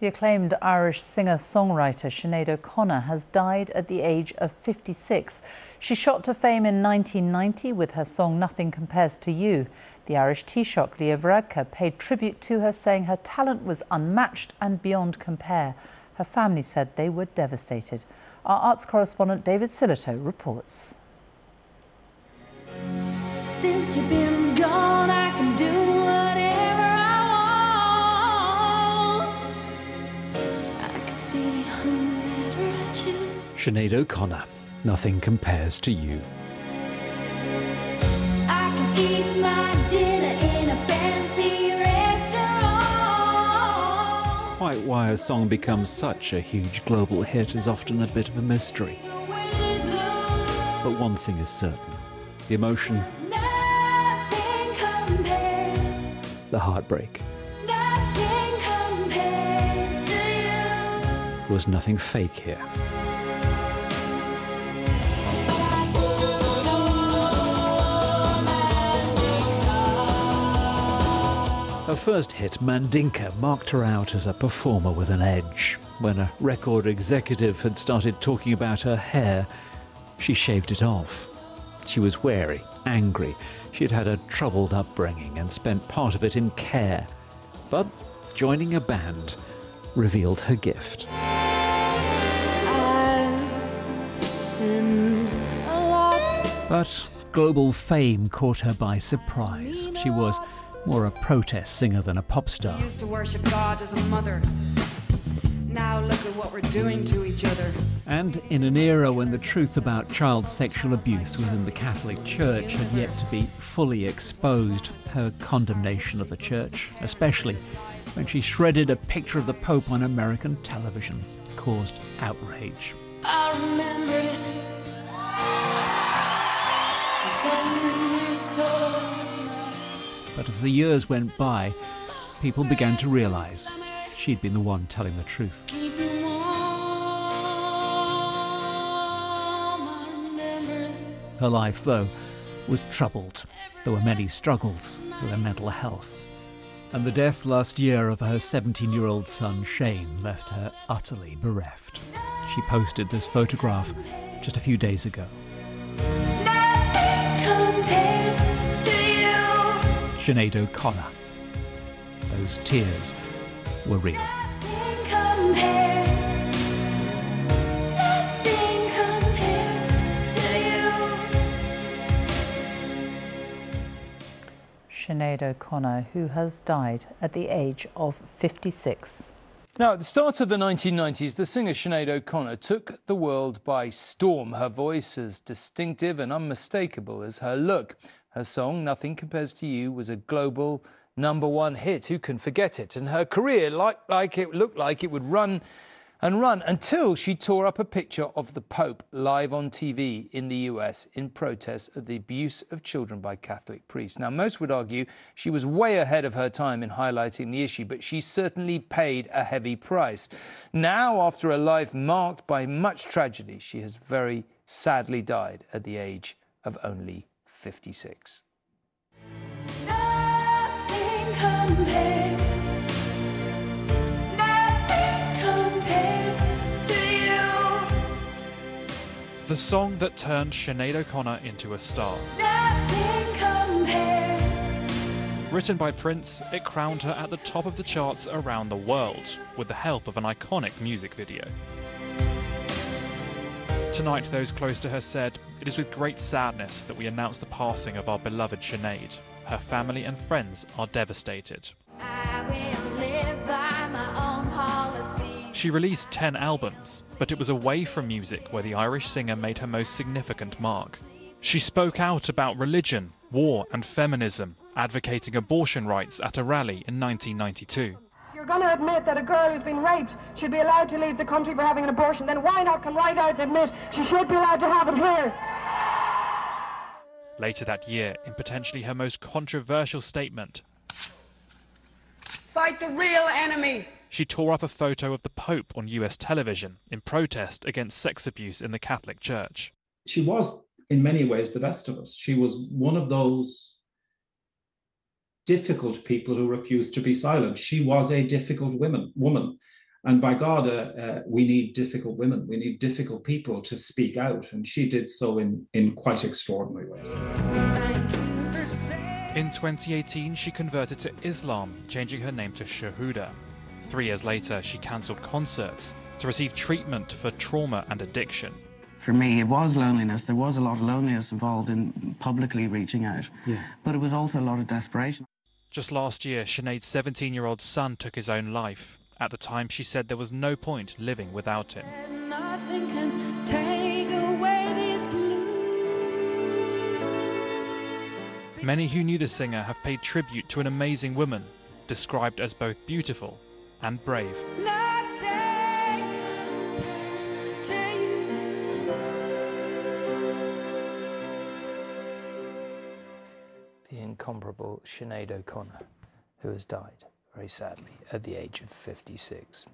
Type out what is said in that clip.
The acclaimed Irish singer-songwriter Sinéad O'Connor has died at the age of 56. She shot to fame in 1990 with her song Nothing Compares to You. The Irish Taoiseach Leah Varadkar paid tribute to her, saying her talent was unmatched and beyond compare. Her family said they were devastated. Our arts correspondent David Sillito reports. Since you've been gone, I can do whatever I want. I can see whomever I choose. Sinéad O'Connor, Nothing Compares to You. I can eat my dinner in a fancy restaurant. Quite why a song becomes such a huge global hit is often a bit of a mystery. But one thing is certain, the emotion, the heartbreak. Nothing compares to you. There was nothing fake here. Her first hit, Mandinka, marked her out as a performer with an edge. When a record executive had started talking about her hair, she shaved it off. She was wary, angry. She had had a troubled upbringing and spent part of it in care. But joining a band revealed her gift. I've sinned a lot. But global fame caught her by surprise. She was more a protest singer than a pop star. We used to worship God as a mother. Now look at what we're doing to each other. And in an era when the truth about child sexual abuse within the Catholic Church had yet to be fully exposed, her condemnation of the Church, especially when she shredded a picture of the Pope on American television, caused outrage. I remember it. But as the years went by, people began to realise she'd been the one telling the truth. Keep you warm, I remember it. Her life, though, was troubled. There were many struggles with her mental health. And the death last year of her 17-year-old son, Shane, left her utterly bereft. She posted this photograph just a few days ago. Nothing compares to you. Sinéad O'Connor. Those tears were real. Nothing compares. Nothing compares to you. Sinéad O'Connor, who has died at the age of 56. Now, at the start of the 1990s, the singer Sinéad O'Connor took the world by storm. Her voice as distinctive and unmistakable as her look. Her song, Nothing Compares to You, was a global #1 hit. Who can forget it? And her career looked like it would run and run until she tore up a picture of the Pope live on TV in the US in protest at the abuse of children by Catholic priests. Now, most would argue she was way ahead of her time in highlighting the issue, but she certainly paid a heavy price. Now, after a life marked by much tragedy, she has very sadly died at the age of only 56. Nothing compares. Nothing compares to you. The song that turned Sinéad O'Connor into a star. Nothing compares. Written by Prince, it crowned her at the top of the charts around the world, with the help of an iconic music video. Tonight, those close to her said, "It is with great sadness that we announce the passing of our beloved Sinéad. Her family and friends are devastated." I will live by my own policy. She released 10 albums, but it was away from music where the Irish singer made her most significant mark. She spoke out about religion, war and feminism, advocating abortion rights at a rally in 1992. You're going to admit that a girl who's been raped should be allowed to leave the country for having an abortion, then why not come right out and admit she should be allowed to have it here? Later that year, in potentially her most controversial statement, Fight the real enemy. she tore up a photo of the Pope on US television in protest against sex abuse in the Catholic Church. She was, in many ways, the best of us. She was one of those difficult people who refused to be silent. She was a difficult woman. And by God, we need difficult women. We need difficult people to speak out. And she did so in quite extraordinary ways. In 2018, she converted to Islam, changing her name to Shuhada. 3 years later, she cancelled concerts to receive treatment for trauma and addiction. For me, it was loneliness. There was a lot of loneliness involved in publicly reaching out. Yeah. But it was also a lot of desperation. Just last year, Sinead's 17-year-old son took his own life. At the time, she said there was no point living without him. Nothing can take away these blues. Many who knew the singer have paid tribute to an amazing woman, described as both beautiful and brave. Nothing compares to you. The incomparable Sinéad O'Connor, who has died very sadly at the age of 56.